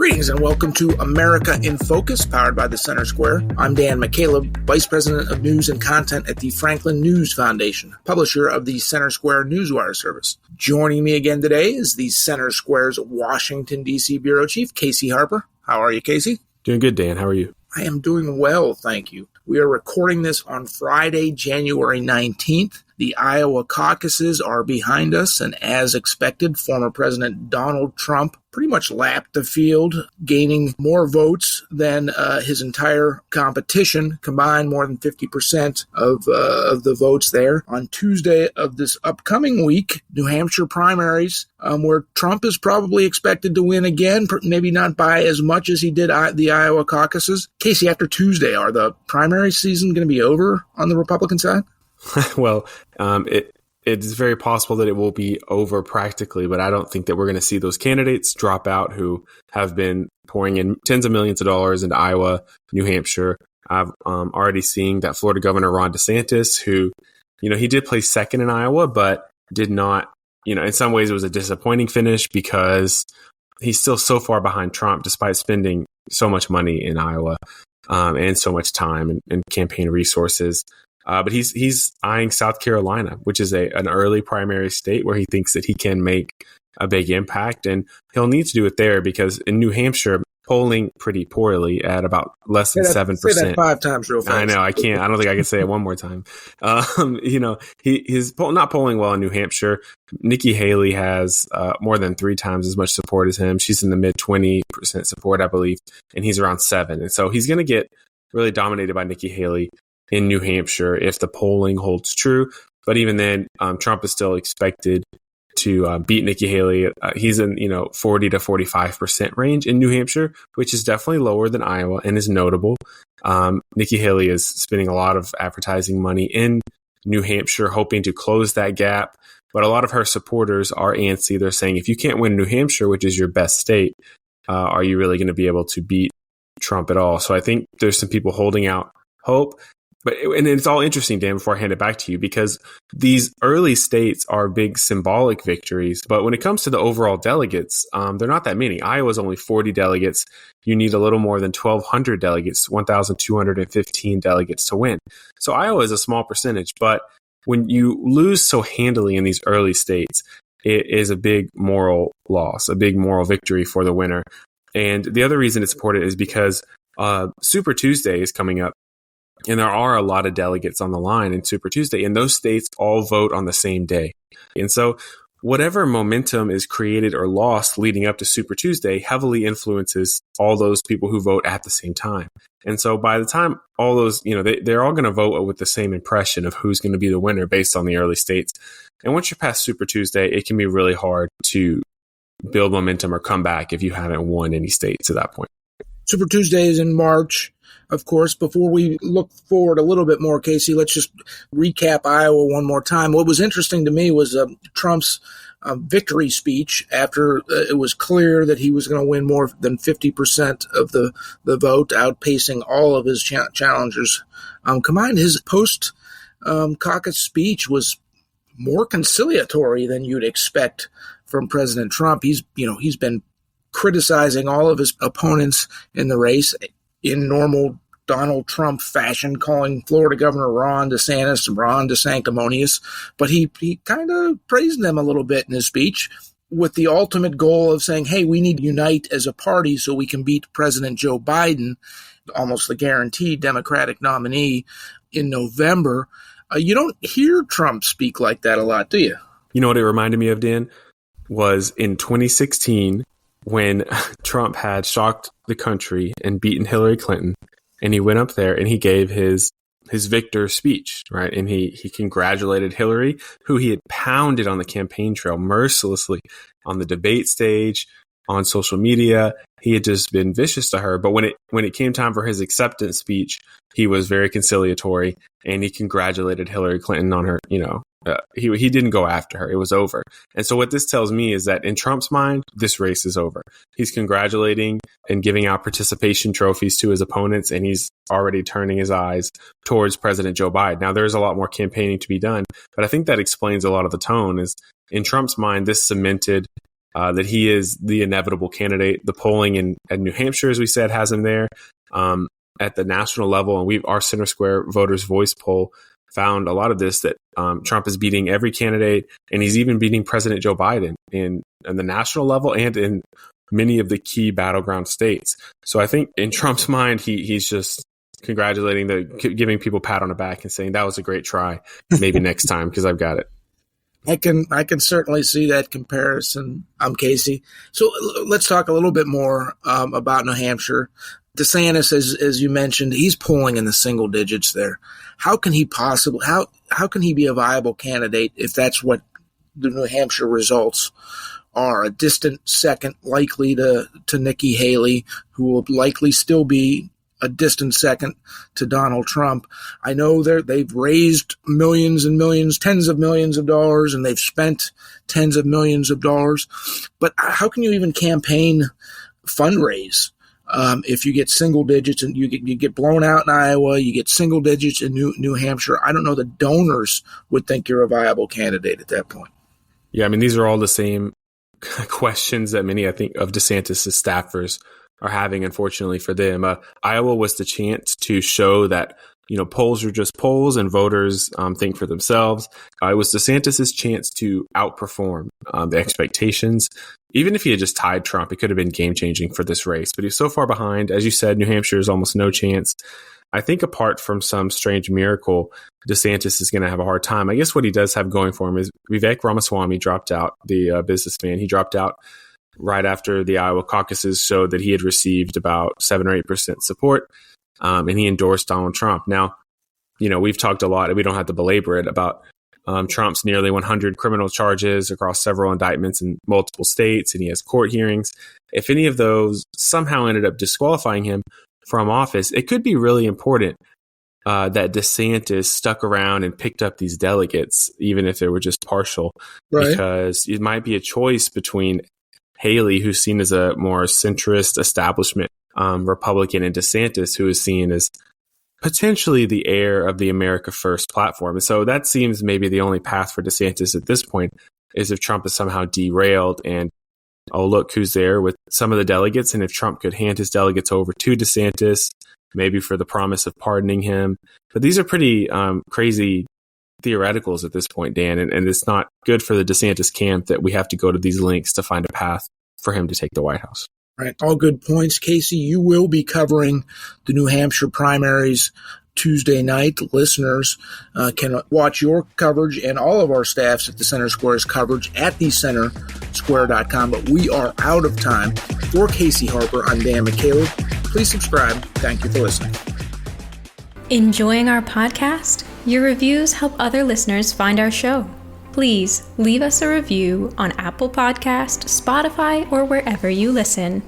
Greetings and welcome to America in Focus, powered by the Center Square. I'm Dan McCaleb, Vice President of News and Content at the Franklin News Foundation, publisher of the Center Square Newswire service. Joining me again today is the Center Square's Washington, D.C. Bureau Chief, Casey Harper. How are you, Casey? Doing good, Dan. How are you? I am doing well, thank you. We are recording this on Friday, January 19th. The Iowa caucuses are behind us, and as expected, former President Donald Trump pretty much lapped the field, gaining more votes than his entire competition combined, more than 50% of the votes there. On Tuesday of this upcoming week, New Hampshire primaries, where Trump is probably expected to win again, maybe not by as much as he did the Iowa caucuses. Casey, after Tuesday, are the primary season going to be over on the Republican side? Well, it's very possible that it will be over practically, but I don't think that we're going to see those candidates drop out who have been pouring in tens of millions of dollars into Iowa, New Hampshire. I've already seen that Florida Governor Ron DeSantis, who, he did place second in Iowa, but did not, in some ways it was a disappointing finish because he's still so far behind Trump despite spending so much money in Iowa and so much time and campaign resources. But he's eyeing South Carolina, which is an early primary state where he thinks that he can make a big impact. And he'll need to do it there because in New Hampshire, polling pretty poorly at about less than 7%. Say that 5 times real fast. I know, I can't. I don't think I can say it one more time. He's not polling well in New Hampshire. Nikki Haley has more than 3 times as much support as him. She's in the mid 20% support, I believe, and he's around 7. And so he's going to get really dominated by Nikki Haley in New Hampshire if the polling holds true. But even then, Trump is still expected to beat Nikki Haley. He's in 40 to 45% range in New Hampshire, which is definitely lower than Iowa and is notable. Nikki Haley is spending a lot of advertising money in New Hampshire, hoping to close that gap. But a lot of her supporters are antsy. They're saying, if you can't win New Hampshire, which is your best state, are you really going to be able to beat Trump at all? So I think there's some people holding out hope. And it's all interesting, Dan, before I hand it back to you, because these early states are big symbolic victories. But when it comes to the overall delegates, they're not that many. Iowa's only 40 delegates. You need a little more than 1,200 delegates, 1,215 delegates to win. So Iowa is a small percentage. But when you lose so handily in these early states, it is a big moral loss, a big moral victory for the winner. And the other reason it's important is because Super Tuesday is coming up. And there are a lot of delegates on the line in Super Tuesday, and those states all vote on the same day. And so whatever momentum is created or lost leading up to Super Tuesday heavily influences all those people who vote at the same time. And so by the time all those, they're all going to vote with the same impression of who's going to be the winner based on the early states. And once you're past Super Tuesday, it can be really hard to build momentum or come back if you haven't won any states at that point. Super Tuesday is in March. Of course, before we look forward a little bit more, Casey, let's just recap Iowa one more time. What was interesting to me was Trump's victory speech after it was clear that he was going to win more than 50% of the vote, outpacing all of his challengers. Combined, his post-caucus speech was more conciliatory than you'd expect from President Trump. He's been criticizing all of his opponents in the race in normal Donald Trump fashion, calling Florida Governor Ron DeSanctimonious, but he kind of praised them a little bit in his speech with the ultimate goal of saying, hey, we need to unite as a party so we can beat President Joe Biden, almost the guaranteed Democratic nominee, in November. You don't hear Trump speak like that a lot, do you? You know what it reminded me of, Dan? Was in 2016, when Trump had shocked the country and beaten Hillary Clinton, and he went up there and he gave his victor speech, right? And he congratulated Hillary, who he had pounded on the campaign trail mercilessly on the debate stage, on social media. He had just been vicious to her. But when it came time for his acceptance speech, he was very conciliatory and he congratulated Hillary Clinton on her, he didn't go after her. It was over. And so what this tells me is that in Trump's mind, this race is over. He's congratulating and giving out participation trophies to his opponents, and he's already turning his eyes towards President Joe Biden. Now, there's a lot more campaigning to be done, but I think that explains a lot of the tone. Is in Trump's mind, this cemented that he is the inevitable candidate. The polling in New Hampshire, as we said, has him there. At the national level, and our Center Square Voters Voice poll found a lot of this, that Trump is beating every candidate, and he's even beating President Joe Biden in the national level and in many of the key battleground states. So I think in Trump's mind, he's just congratulating, giving people a pat on the back and saying, that was a great try. Maybe next time, because I've got it. I can certainly see that comparison, Casey. So let's talk a little bit more about New Hampshire. DeSantis, as you mentioned, he's polling in the single digits there. How can he be a viable candidate if that's what the New Hampshire results are? A distant second likely to Nikki Haley, who will likely still be a distant second to Donald Trump. I know they've raised millions and millions, tens of millions of dollars, and they've spent tens of millions of dollars. But how can you even fundraise? If you get single digits and you get blown out in Iowa, you get single digits in New Hampshire, I don't know, the donors would think you're a viable candidate at that point. Yeah, I mean, these are all the same questions that many, I think, of DeSantis' staffers are having, unfortunately for them. Iowa was the chance to show that, polls are just polls and voters think for themselves. It was DeSantis' chance to outperform the expectations. Even if he had just tied Trump, it could have been game-changing for this race. But he's so far behind. As you said, New Hampshire is almost no chance. I think apart from some strange miracle, DeSantis is going to have a hard time. I guess what he does have going for him is Vivek Ramaswamy dropped out, the businessman. He dropped out right after the Iowa caucuses showed that he had received about 7 or 8% support, and he endorsed Donald Trump. Now, we've talked a lot, and we don't have to belabor it, about Trump's nearly 100 criminal charges across several indictments in multiple states, and he has court hearings. If any of those somehow ended up disqualifying him from office, it could be really important that DeSantis stuck around and picked up these delegates, even if they were just partial, right? Because it might be a choice between Haley, who's seen as a more centrist establishment Republican, and DeSantis, who is seen as potentially the heir of the America First platform. And so that seems maybe the only path for DeSantis at this point, is if Trump is somehow derailed and, oh, look who's there with some of the delegates. And if Trump could hand his delegates over to DeSantis, maybe for the promise of pardoning him. But these are pretty crazy theoreticals at this point, Dan, and it's not good for the DeSantis camp that we have to go to these lengths to find a path for him to take the White House. Right. All good points. Casey, you will be covering the New Hampshire primaries Tuesday night. Listeners can watch your coverage and all of our staffs at the Center Square's coverage at thecentersquare.com. But we are out of time. For Casey Harper, I'm Dan McCaleb. Please subscribe. Thank you for listening. Enjoying our podcast? Your reviews help other listeners find our show. Please leave us a review on Apple Podcast, Spotify, or wherever you listen.